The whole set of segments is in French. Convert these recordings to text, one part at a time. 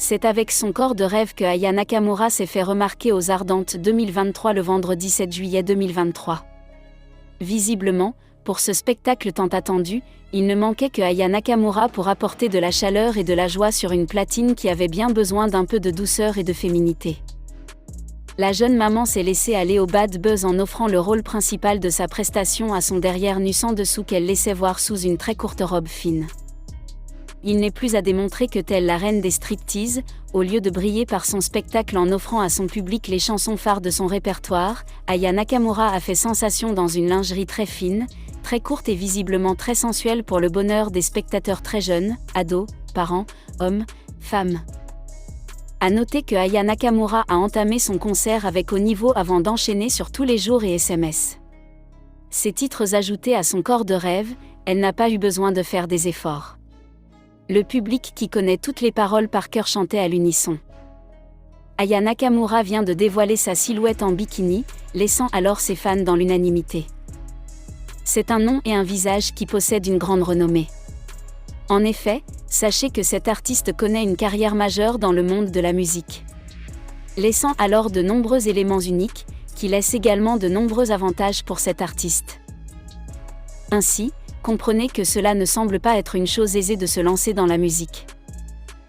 C'est avec son corps de rêve que Aya Nakamura s'est fait remarquer aux Ardentes 2023 le vendredi 7 juillet 2023. Visiblement, pour ce spectacle tant attendu, il ne manquait que Aya Nakamura pour apporter de la chaleur et de la joie sur une platine qui avait bien besoin d'un peu de douceur et de féminité. La jeune maman s'est laissée aller au bad buzz en offrant le rôle principal de sa prestation à son derrière nu sans dessous qu'elle laissait voir sous une très courte robe fine. Il n'est plus à démontrer que telle la reine des striptease, au lieu de briller par son spectacle en offrant à son public les chansons phares de son répertoire, Aya Nakamura a fait sensation dans une lingerie très fine, très courte et visiblement très sensuelle pour le bonheur des spectateurs très jeunes, ados, parents, hommes, femmes. À noter que Aya Nakamura a entamé son concert avec haut niveau avant d'enchaîner sur tous les jours et SMS. Ces titres ajoutés à son corps de rêve, elle n'a pas eu besoin de faire des efforts. Le public qui connaît toutes les paroles par cœur chantait à l'unisson. Aya Nakamura vient de dévoiler sa silhouette en bikini, laissant alors ses fans dans l'unanimité. C'est un nom et un visage qui possèdent une grande renommée. En effet, sachez que cet artiste connaît une carrière majeure dans le monde de la musique. Laissant alors de nombreux éléments uniques, qui laissent également de nombreux avantages pour cet artiste. Ainsi, comprenez que cela ne semble pas être une chose aisée de se lancer dans la musique.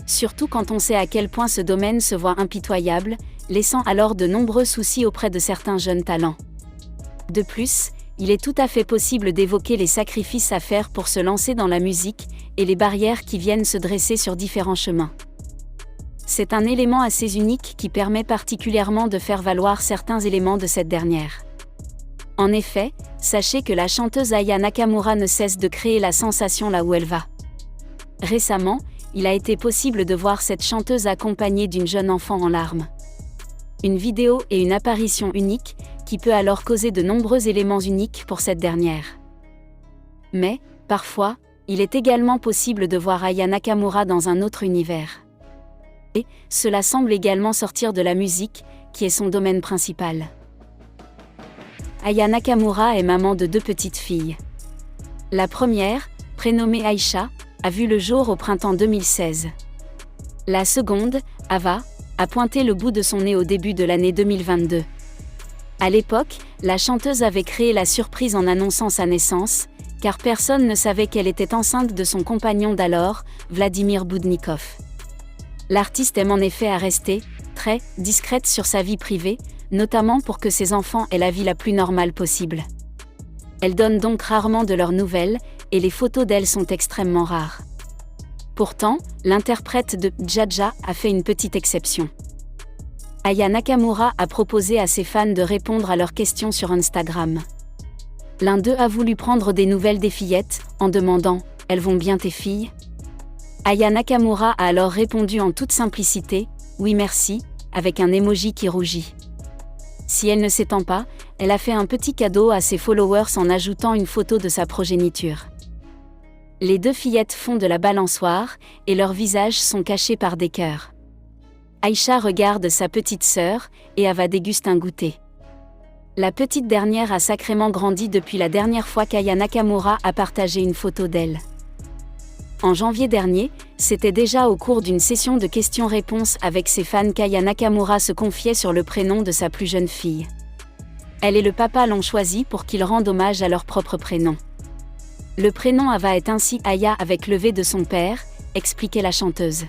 Surtout quand on sait à quel point ce domaine se voit impitoyable, laissant alors de nombreux soucis auprès de certains jeunes talents. De plus, il est tout à fait possible d'évoquer les sacrifices à faire pour se lancer dans la musique, et les barrières qui viennent se dresser sur différents chemins. C'est un élément assez unique qui permet particulièrement de faire valoir certains éléments de cette dernière. En effet, sachez que la chanteuse Aya Nakamura ne cesse de créer la sensation là où elle va. Récemment, il a été possible de voir cette chanteuse accompagnée d'une jeune enfant en larmes. Une vidéo et une apparition unique, qui peut alors causer de nombreux éléments uniques pour cette dernière. Mais, parfois, il est également possible de voir Aya Nakamura dans un autre univers. Et, cela semble également sortir de la musique, qui est son domaine principal. Aya Nakamura est maman de 2 petites filles. La première, prénommée Aisha, a vu le jour au printemps 2016. La seconde, Ava, a pointé le bout de son nez au début de l'année 2022. À l'époque, la chanteuse avait créé la surprise en annonçant sa naissance, car personne ne savait qu'elle était enceinte de son compagnon d'alors, Vladimir Boudnikov. L'artiste aime en effet à rester très discrète sur sa vie privée, notamment pour que ses enfants aient la vie la plus normale possible. Elle donne donc rarement de leurs nouvelles, et les photos d'elle sont extrêmement rares. Pourtant, l'interprète de Jaja a fait une petite exception. Aya Nakamura a proposé à ses fans de répondre à leurs questions sur Instagram. L'un d'eux a voulu prendre des nouvelles des fillettes, en demandant « Elles vont bien tes filles ?» Aya Nakamura a alors répondu en toute simplicité « Oui merci », avec un emoji qui rougit. Si elle ne s'étend pas, elle a fait un petit cadeau à ses followers en ajoutant une photo de sa progéniture. Les 2 fillettes font de la balançoire, et leurs visages sont cachés par des cœurs. Aisha regarde sa petite sœur, et Ava déguste un goûter. La petite dernière a sacrément grandi depuis la dernière fois qu'Aya Nakamura a partagé une photo d'elle. En janvier dernier, c'était déjà au cours d'une session de questions-réponses avec ses fans qu'Aya Nakamura se confiait sur le prénom de sa plus jeune fille. Elle et le papa l'ont choisi pour qu'ils rendent hommage à leur propre prénom. Le prénom Ava est ainsi Aya avec le V de son père, expliquait la chanteuse.